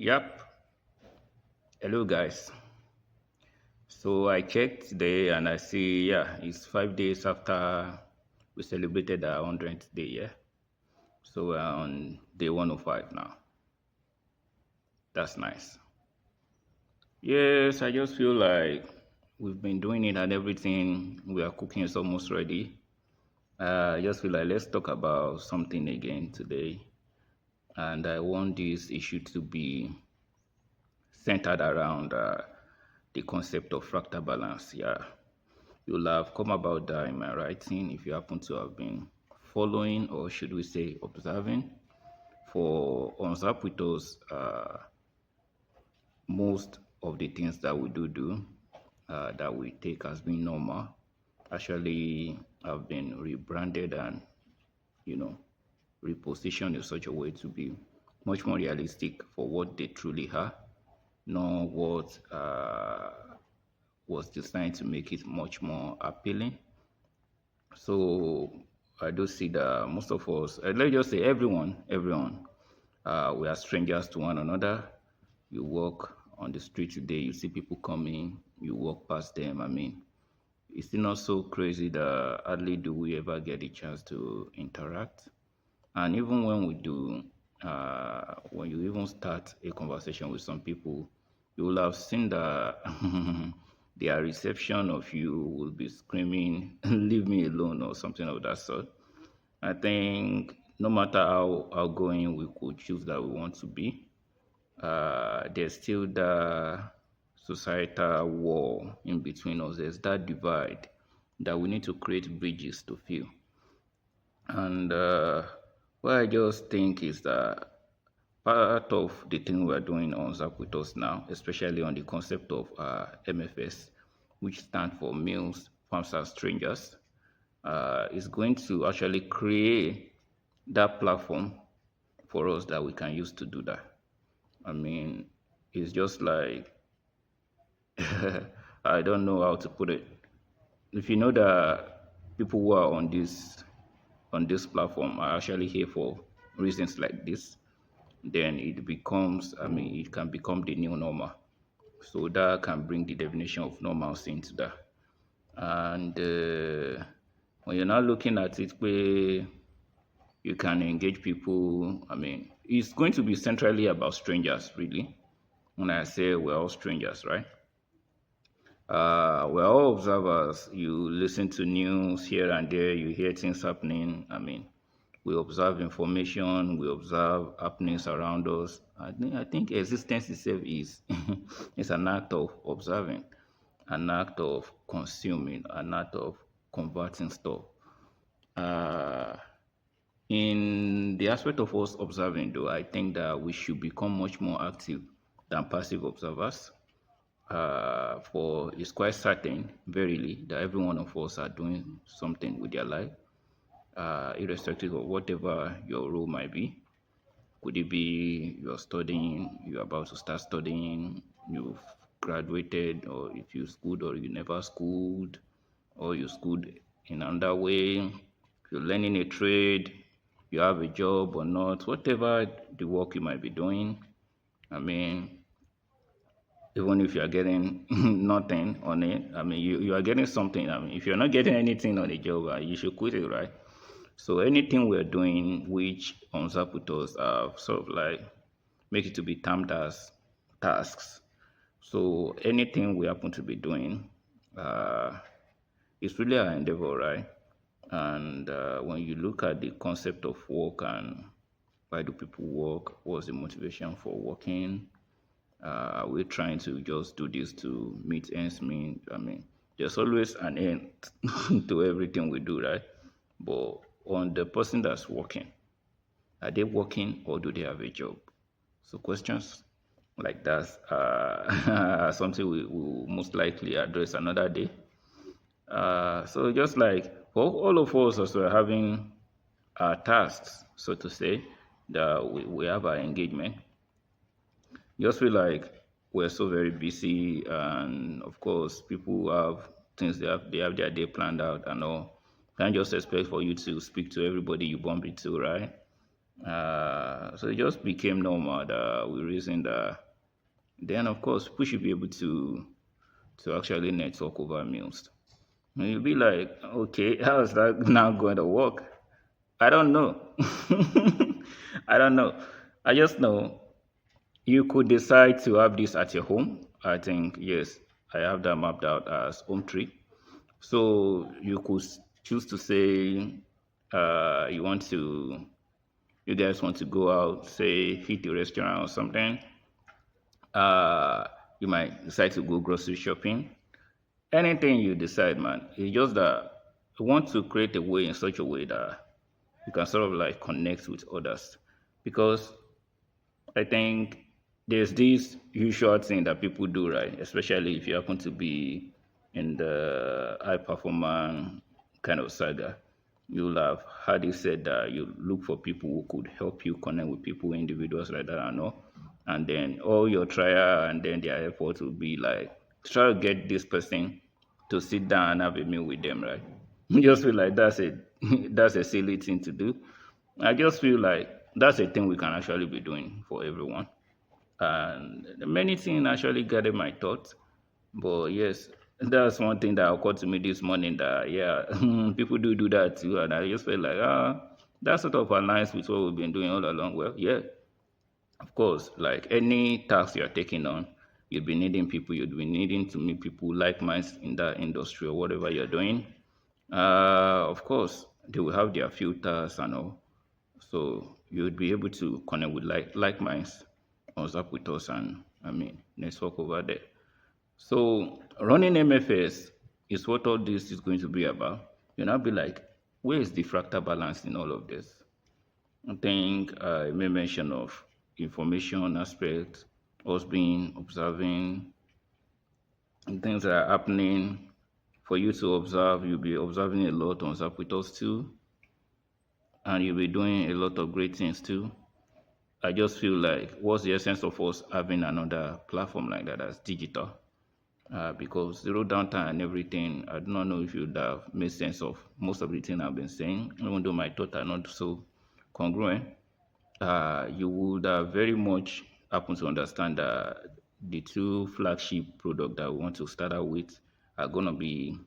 Yep. Hello, guys. So I checked today and I see, yeah, it's 5 days after we celebrated our 100th day, yeah. So we're on day 105 now. That's nice. Yes, I just feel like we've been doing it and everything. We are cooking is almost ready. I just feel like let's talk about something again today. And I want this issue to be centered around the concept of fractal balance. Yeah, you'll have come about that in my writing if you happen to have been following, or should we say observing. For on Zapwithus, most of the things that we do that we take as being normal actually have been rebranded and you know repositioned in such a way to be much more realistic for what they truly are, not what was designed to make it much more appealing. So I do see that most of us, let's just say everyone, we are strangers to one another. You walk on the street today, you see people coming, you walk past them. I mean, it's still not so crazy that hardly do we ever get a chance to interact. And even when we do, when you even start a conversation with some people, you will have seen that their reception of you will be screaming, leave me alone, or something of that sort. I think no matter how outgoing we could choose that we want to be, there's still the societal war in between us. There's that divide that we need to create bridges to fill. And what I just think is that part of the thing we're doing on Zapwithus now, especially on the concept of MFS, which stands for Meals, Farms and Strangers, is going to actually create that platform for us that we can use to do that. I mean, it's just like, I don't know how to put it. If you know that people who are on this platform are actually here for reasons like this, then it becomes, I mean, it can become the new normal. So that can bring the definition of normalcy into that. And when you're not looking at it where you can engage people, I mean, it's going to be centrally about strangers, really. When I say we're all strangers, right? We're all observers. You listen to news here and there, you hear things happening. I mean, we observe information, we observe happenings around us. I think existence itself is is an act of observing, an act of consuming, an act of converting stuff. Uh, in the aspect of us observing, though, I think that we should become much more active than passive observers. For it's quite certain, verily, that every one of us are doing something with their life, irrespective of whatever your role might be. Could it be you're studying, you're about to start studying, you've graduated, or if you schooled or you never schooled, or you schooled in another way, if you're learning a trade, you have a job or not, whatever the work you might be doing. I mean, even if you are getting nothing on it, I mean, you are getting something. I mean, if you're not getting anything on the job, you should quit it, right? So anything we're doing which on Zaputos sort of like make it to be termed as tasks. So anything we happen to be doing, uh, it's really our endeavor, right? And when you look at the concept of work and why do people work, what's the motivation for working, we're trying to just do this to meet ends meet. I mean, there's always an end to everything we do, right? But on the person that's working, are they working or do they have a job? So questions like that are something we will most likely address another day. So just like for all of us as we're having our tasks, so to say, that we have our engagement, just feel like we're so very busy, and of course people have things they have their day planned out and all. Can't just expect for you to speak to everybody you bump into, right? So it just became normal that we reasoned that then, of course, people should be able to actually network over meals. And you'll be like, okay, how is that now going to work? I don't know. I don't know. I just know you could decide to have this at your home. I think, yes, I have that mapped out as home tree. So you could choose to say you want to, you guys want to go out, say hit a restaurant or something. Uh, you might decide to go grocery shopping. Anything you decide, man. It's just that you want to create a way in such a way that you can sort of like connect with others. Because I think there's this usual thing that people do, right? Especially if you happen to be in the high performance kind of saga. You'll have heard it said that you look for people who could help you connect with people, individuals like that and all. And then all your trial and then their effort will be like try to get this person to sit down and have a meal with them, right? Just feel like that's a that's a silly thing to do. I just feel like that's a thing we can actually be doing for everyone. And many things actually gathered my thoughts. But yes, that's one thing that occurred to me this morning that, yeah, people do that too. And I just felt like, that sort of aligns with what we've been doing all along. Well, yeah, of course, like any task you're taking on, you'll be needing people, you'll be needing to meet people like minds in that industry or whatever you're doing. Of course, they will have their filters and all. So you would be able to connect with like minds on Zapwithus and network over there. So running MFS is what all this is going to be about. You'll now be like, where is the fractal balance in all of this? I think I made mention of information aspect, us being observing and things that are happening. For you to observe, you'll be observing a lot on Zapwithus too, and you'll be doing a lot of great things too. I just feel like what's the essence of us having another platform like that that's digital? Because zero downtime and everything, I do not know if you'd have made sense of most of the thing I've been saying, even though my thoughts are not so congruent. You would very much happen to understand that the two flagship products that we want to start out with are going to be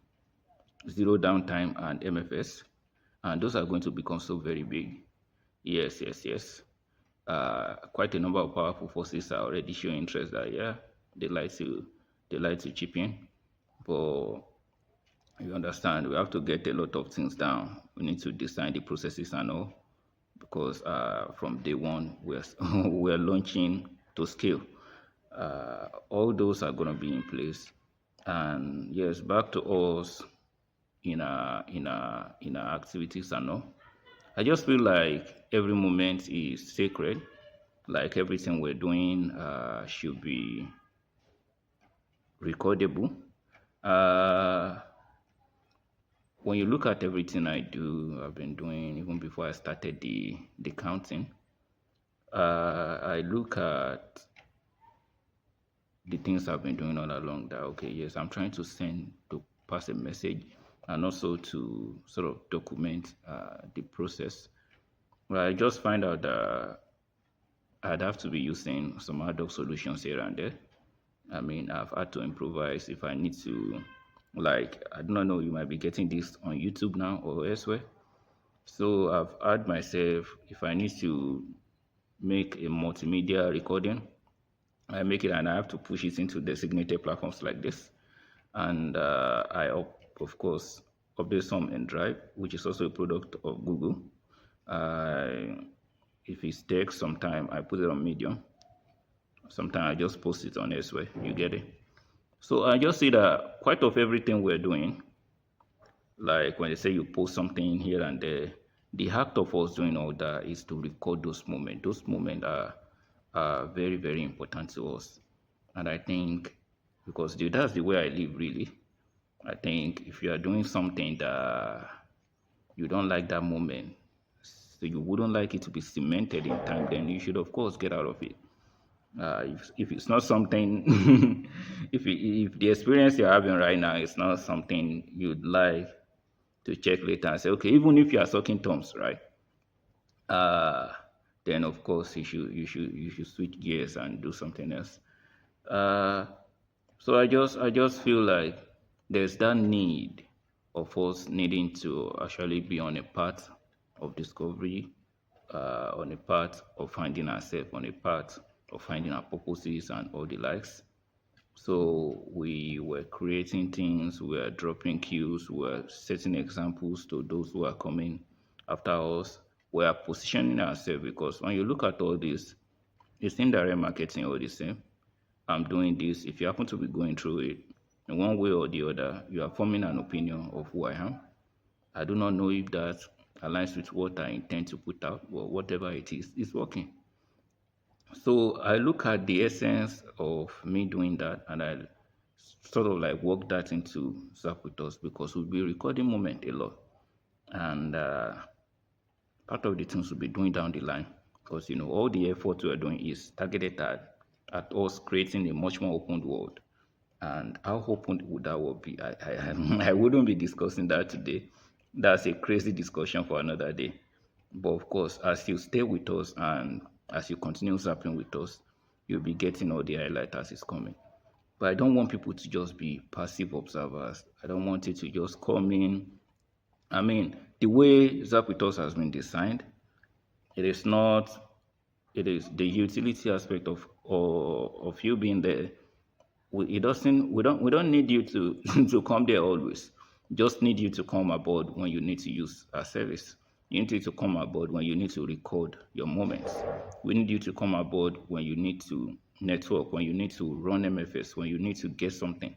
zero downtime and MFS, and those are going to become so very big. Yes, yes, yes. Quite a number of powerful forces are already showing interest that yeah, they like to chip in, but you understand we have to get a lot of things down. We need to design the processes and all because from day one we're we're launching to scale. All those are going to be in place, and yes, back to us in our activities and all. I just feel like every moment is sacred. Like everything we're doing should be recordable. Uh, when you look at everything I do, I've been doing even before I started the counting. I look at the things I've been doing all along. That okay, yes, I'm trying to pass a message, and also to sort of document the process. Well, I just find out that I'd have to be using some ad hoc solutions here and there. I've had to improvise if I need to, like, I don't know, you might be getting this on YouTube now or elsewhere. So I've had myself, if I need to make a multimedia recording, I make it and I have to push it into designated platforms like this. And of course, update some in Drive, which is also a product of Google. If it takes some time, I put it on Medium. Sometimes I just post it on elsewhere. You get it? So I just see that quite of everything we're doing, like when they say you post something here and there, the act of us doing all that is to record those moments. Those moments are very, very important to us. And I think because that's the way I live really. I think if you are doing something that you don't like that moment, so you wouldn't like it to be cemented in time, then you should of course get out of it. If it's not something, if the experience you're having right now is not something you'd like to check later and say, okay, even if you are sucking thumbs, right? then of course you should switch gears and do something else. Uh, so I just feel like there's that need of us needing to actually be on a path of discovery, on a path of finding ourselves, on a path of finding our purposes and all the likes. So we were creating things, we were dropping cues, we were setting examples to those who are coming after us. We are positioning ourselves because when you look at all this, it's indirect marketing all the same. I'm doing this. If you happen to be going through it in one way or the other, you are forming an opinion of who I am. I do not know if that aligns with what I intend to put out, but whatever it is, it's working. So I look at the essence of me doing that and I sort of like work that into Zapwithus because we'll be recording moment a lot. And part of the things we'll be doing down the line because all the effort we are doing is targeted at us creating a much more open world. And how open would that world be? I wouldn't be discussing that today. That's a crazy discussion for another day. But of course, as you stay with us and as you continue zapping with us, you'll be getting all the highlight as it's coming. But I don't want people to just be passive observers. I don't want it to just come in. I mean, the way Zapwithus has been designed, it is not. It is the utility aspect of you being there. It doesn't. We don't need you to to come there always. Just need you to come aboard when you need to use our service. You need you to come aboard when you need to record your moments. We need you to come aboard when you need to network, when you need to run MFS, when you need to get something.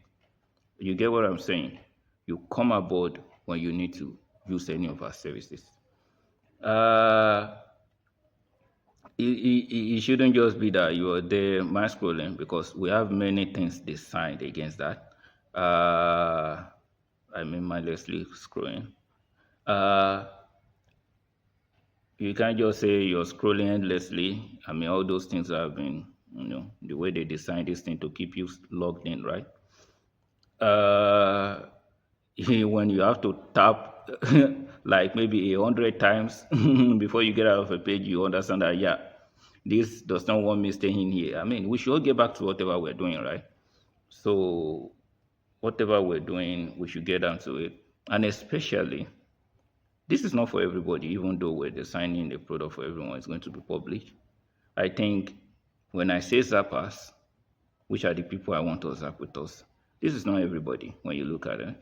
You get what I'm saying? You come aboard when you need to use any of our services. Uh, it shouldn't just be that you are there mind scrolling because we have many things designed against that. I mean, mindlessly scrolling. Uh, you can't just say you're scrolling endlessly. I mean, all those things have been, the way they designed this thing to keep you logged in, right? Uh, when you have to tap like maybe 100 times before you get out of a page, you understand that, yeah, this does not want me staying here. I mean, we should all get back to whatever we're doing, right? So, whatever we're doing, we should get down to it. And especially, this is not for everybody, even though we're designing a product for everyone, it's going to be published. I think when I say zappers, which are the people I want to zap with us, this is not everybody when you look at it.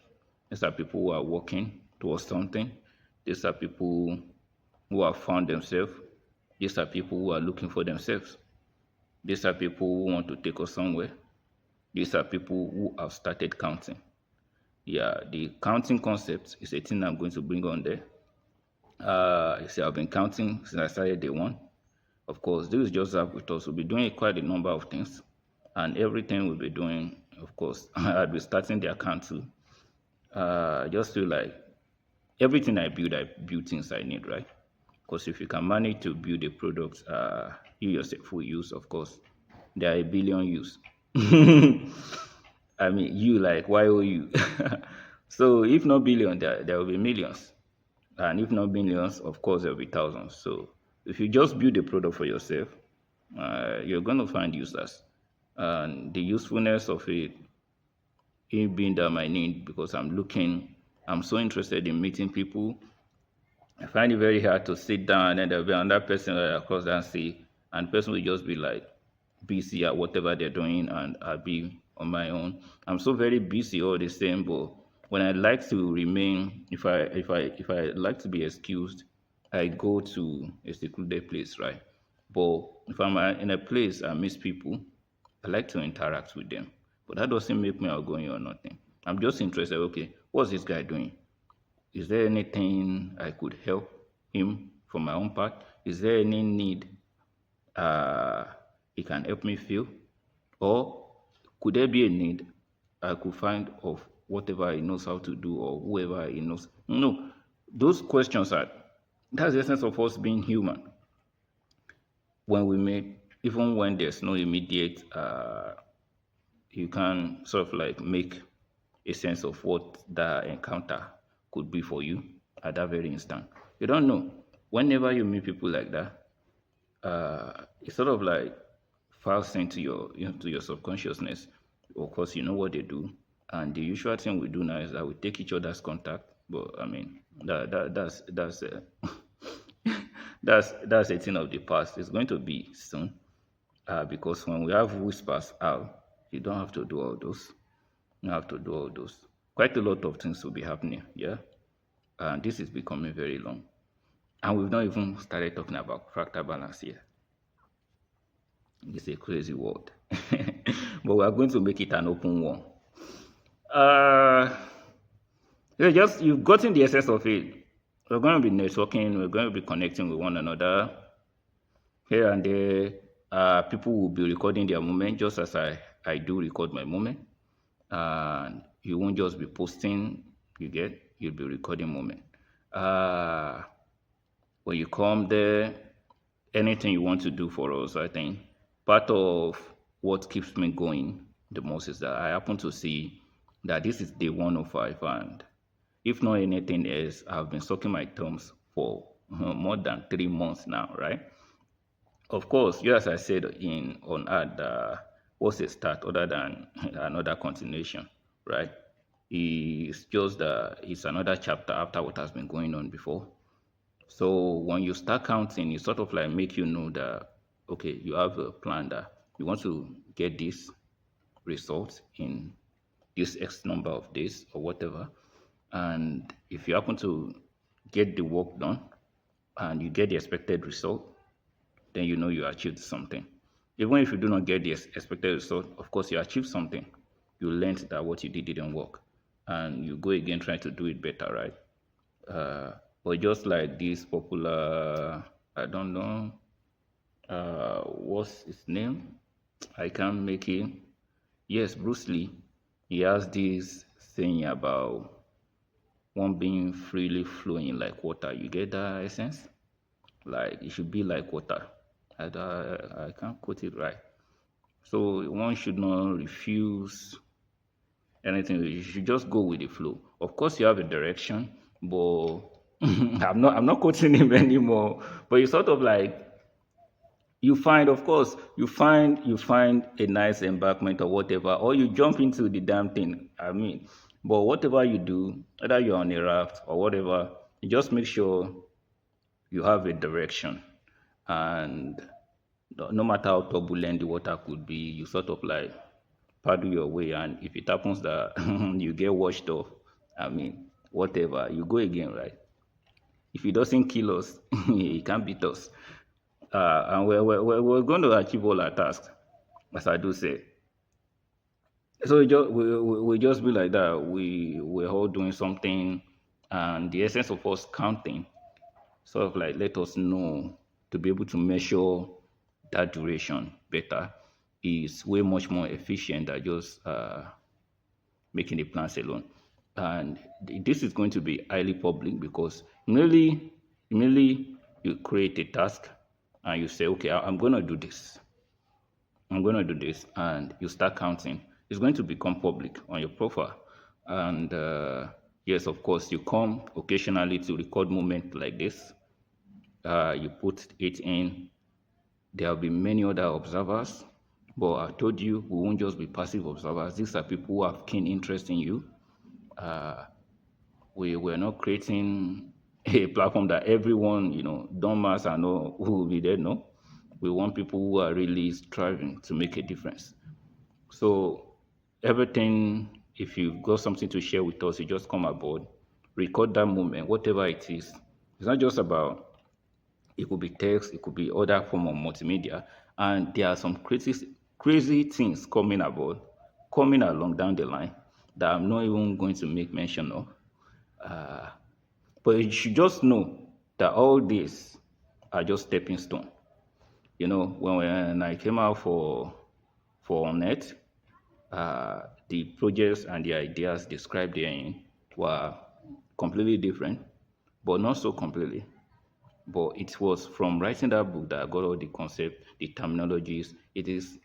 These are people who are working towards something. These are people who have found themselves. These are people who are looking for themselves. These are people who want to take us somewhere. These are people who have started counting. Yeah, the counting concept is a thing I'm going to bring on there. You see, I've been counting since I started day one. Of course, this is just Zapwithus. We'll be doing quite a number of things. And everything we'll be doing, of course, I'll be starting the account too. I just feel like everything I build things I need, right? Because if you can manage to build a product you yourself will use, of course, there are a billion use. I mean, you like YOU. So if not billion, there will be millions. And if not millions, of course, there will be thousands. So if you just build a product for yourself, you're going to find users. And the usefulness of it being that my need because I'm so interested in meeting people. I find it very hard to sit down and there'll be another person that I cross and see, and the person will just be like busy at whatever they're doing, and I'll be on my own. I'm so very busy all the same, but when I like to remain, if I like to be excused, I go to a secluded place, right? But if I'm in a place I miss people, I like to interact with them. But that doesn't make me outgoing or nothing. I'm just interested, okay, what's this guy doing? Is there anything I could help him from my own part? Is there any need he can help me fill? Or could there be a need I could find of whatever he knows how to do or whoever he knows? No, those questions that's the essence of us being human. When we meet, even when there's no immediate, you can sort of like make a sense of what that encounter could be for you at that very instant. You don't know. Whenever you meet people like that, It's sort of like files sent to your to your subconsciousness. Of course, you know what they do, and the usual thing we do now is that we take each other's contact. But I mean, that's that's a thing of the past. It's going to be soon, because when we have whispers out, you don't have to do all those. You don't have to do all those. Quite a lot of things will be happening. Yeah, and this is becoming very long, and we've not even started talking about fractal balance here. It's a crazy word. But we are going to make it an open one. Uh, yeah, just you've gotten the essence of it. We're going to be networking, we're going to be connecting with one another. Here and there, people will be recording their moment just as I do record my moment. And you won't just be posting, you'll be recording moment. When you come there, anything you want to do for us, I think part of what keeps me going the most is that I happen to see that this is day 105, and if not anything else, I've been sucking my thumbs for more than 3 months now, right? Of course, you as I said in on ad, what's a start other than another continuation, right? It's just it's another chapter after what has been going on before. So when you start counting, it sort of like make you know that okay, you have a plan that you want to get this result in this X number of days or whatever. And if you happen to get the work done and you get the expected result, then you know you achieved something. Even if you do not get the expected result, of course you achieved something. You learned that what you did didn't work, and you go again trying to do it better, right? But just like this popular, I don't know, what's his name? I can't make it. Yes, Bruce Lee. He has this thing about one being freely flowing like water. You get that essence? Like it should be like water. I can't quote it right. So one should not refuse anything. You should just go with the flow. Of course, you have a direction, but I'm not quoting him anymore. But you sort of like you find, of course, you find a nice embankment or whatever, or you jump into the damn thing. I mean, but whatever you do, whether you're on a raft or whatever, you just make sure you have a direction, and no matter how turbulent the water could be, you sort of like paddle your way. And if it happens that you get washed off, I mean, whatever, you go again, right? If it doesn't kill us, it can't beat us. And we're going to achieve all our tasks, as I do say. So we just be like that. We're all doing something, and the essence of us counting sort of like let us know to be able to measure that duration better is way much more efficient than just making the plans alone. And this is going to be highly public because immediately you create a task and you say, okay, I'm going to do this. I'm going to do this. And you start counting. It's going to become public on your profile. And yes, of course, you come occasionally to record moments like this. You put it in. There will be many other observers. But I told you, we won't just be passive observers. These are people who have keen interest in you. We're not creating a platform that everyone, don't mass and know who will be there. No, we want people who are really striving to make a difference. So everything, if you've got something to share with us, you just come aboard, record that moment, whatever it is. It's not just about, it could be text, it could be other form of multimedia. And there are some crazy things coming along down the line that I'm not even going to make mention of. But you should just know that all these are just stepping stone. When I came out for Net, the projects and the ideas described therein were completely different, but not so completely. But it was from writing that book that I got all the concepts, the terminologies. It is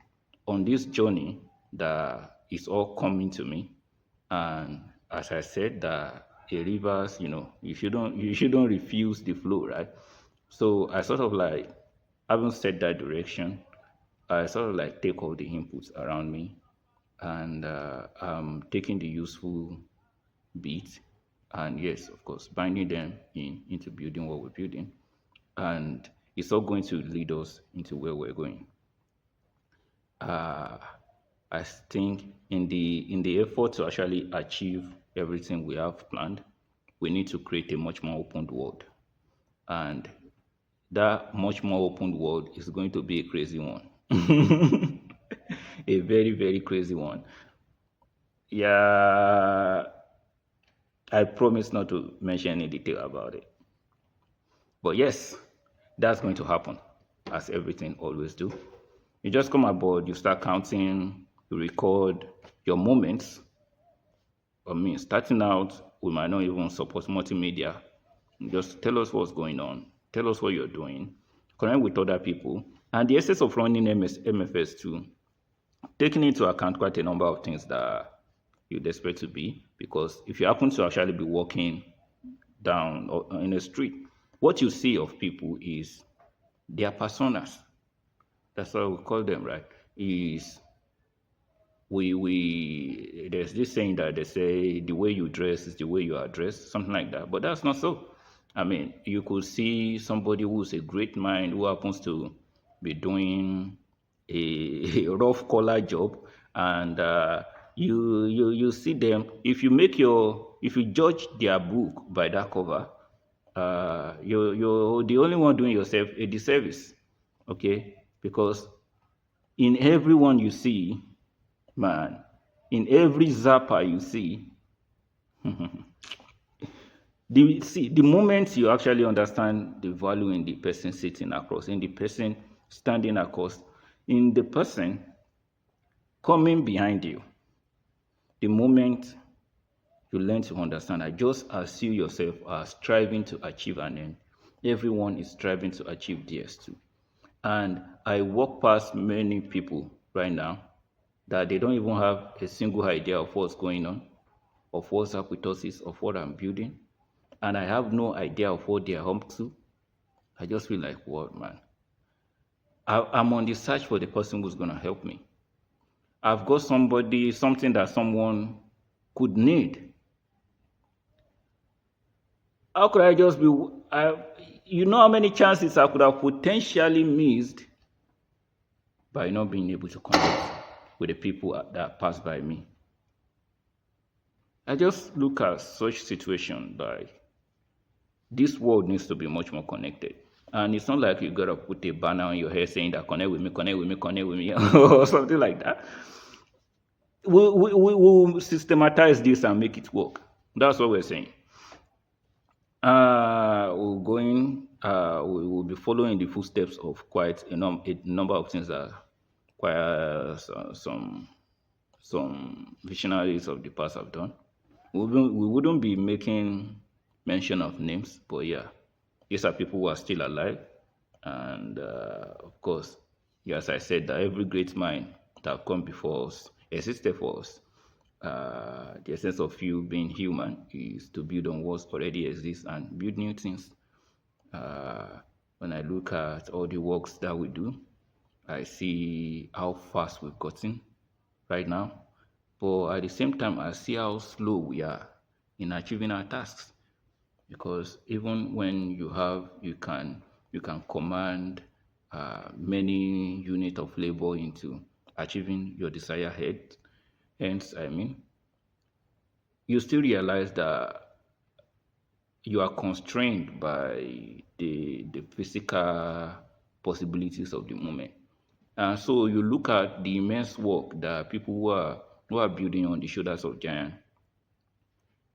on this journey that it's all coming to me. And as I said, that a rivers, you shouldn't refuse the flow, right? So I sort of like having set that direction, I sort of like take all the inputs around me, and I'm taking the useful bits, and yes, of course, binding them into building what we're building, and it's all going to lead us into where we're going. Uh, I think in the effort to actually achieve everything we have planned, we need to create a much more open world, and that much more open world is going to be a crazy one. A very, very crazy one. Yeah, I promise not to mention any detail about it. But yes, that's going to happen, as everything always do. You just come aboard, you start counting, you record your moments. I mean, starting out, we might not even support multimedia. Just tell us what's going on. Tell us what you're doing. Connect with other people. And the essence of running MFS too, taking into account quite a number of things that you'd expect to be. Because if you happen to actually be walking down or in a street, what you see of people is their personas. That's what we call them, right? Is we there's this saying that they say the way you dress is the way you are dressed, something like that. But that's not so. I mean, you could see somebody who's a great mind who happens to be doing a rough collar job, and you see them. If you judge their book by that cover, you're the only one doing yourself a disservice, okay? Because in everyone you see, man, in every zapper you see, the moment you actually understand the value in the person sitting across, in the person standing across, in the person coming behind you, the moment you learn to understand that just as you yourself are striving to achieve an end, everyone is striving to achieve theirs too. And I walk past many people right now that they don't even have a single idea of what's going on, of what's Zapwithus is, of what I'm building. And I have no idea of what they're up to. I just feel like, what, man? I'm on the search for the person who's going to help me. I've got something that someone could need. How could I just be, you know how many chances I could have potentially missed by not being able to connect with the people that pass by me. I just look at such situation like this world needs to be much more connected. And it's not like you gotta put a banner on your head saying that connect with me, connect with me, connect with me, or something like that. We'll systematize this and make it work. That's what we're saying. We will be following the footsteps of quite a number of things that quite some visionaries of the past have done. We wouldn't be making mention of names, but yeah, these are people who are still alive. And of course, as I said, that every great mind that have come before us existed for us. The essence of you being human is to build on what already exists and build new things. When I look at all the works that we do, I see how fast we've gotten right now. But at the same time, I see how slow we are in achieving our tasks. Because even when you can command many units of labor into achieving your desired head. Hence, I mean, you still realize that you are constrained by the physical possibilities of the moment. And so you look at the immense work that people who are building on the shoulders of giants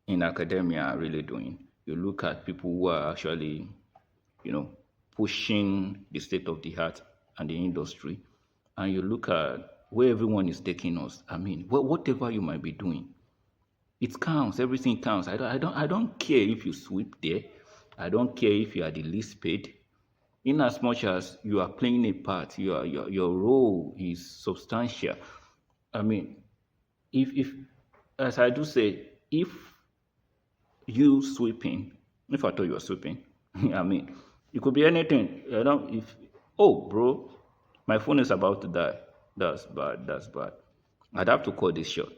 in academia are really doing. You look at people who are actually, pushing the state of the art and the industry, and you look at where everyone is taking us. I mean, whatever you might be doing, it counts. Everything counts. I don't care if you sweep there. I don't care if you are the least paid. In as much as you are playing a part, your role is substantial. I mean, if as I do say, if you sweeping, if I thought you were sweeping, I mean, it could be anything. If Oh, bro, my phone is about to die. That's bad. That's bad. I'd have to cut this short.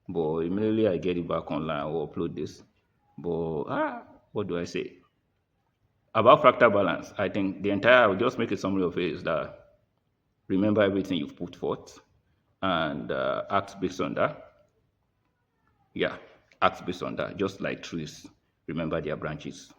But immediately I get it back online, I will upload this. But what do I say? About fractal balance, I think the entire, I'll just make a summary of it is that remember everything you've put forth and act based on that. Yeah, act based on that. Just like trees, remember their branches.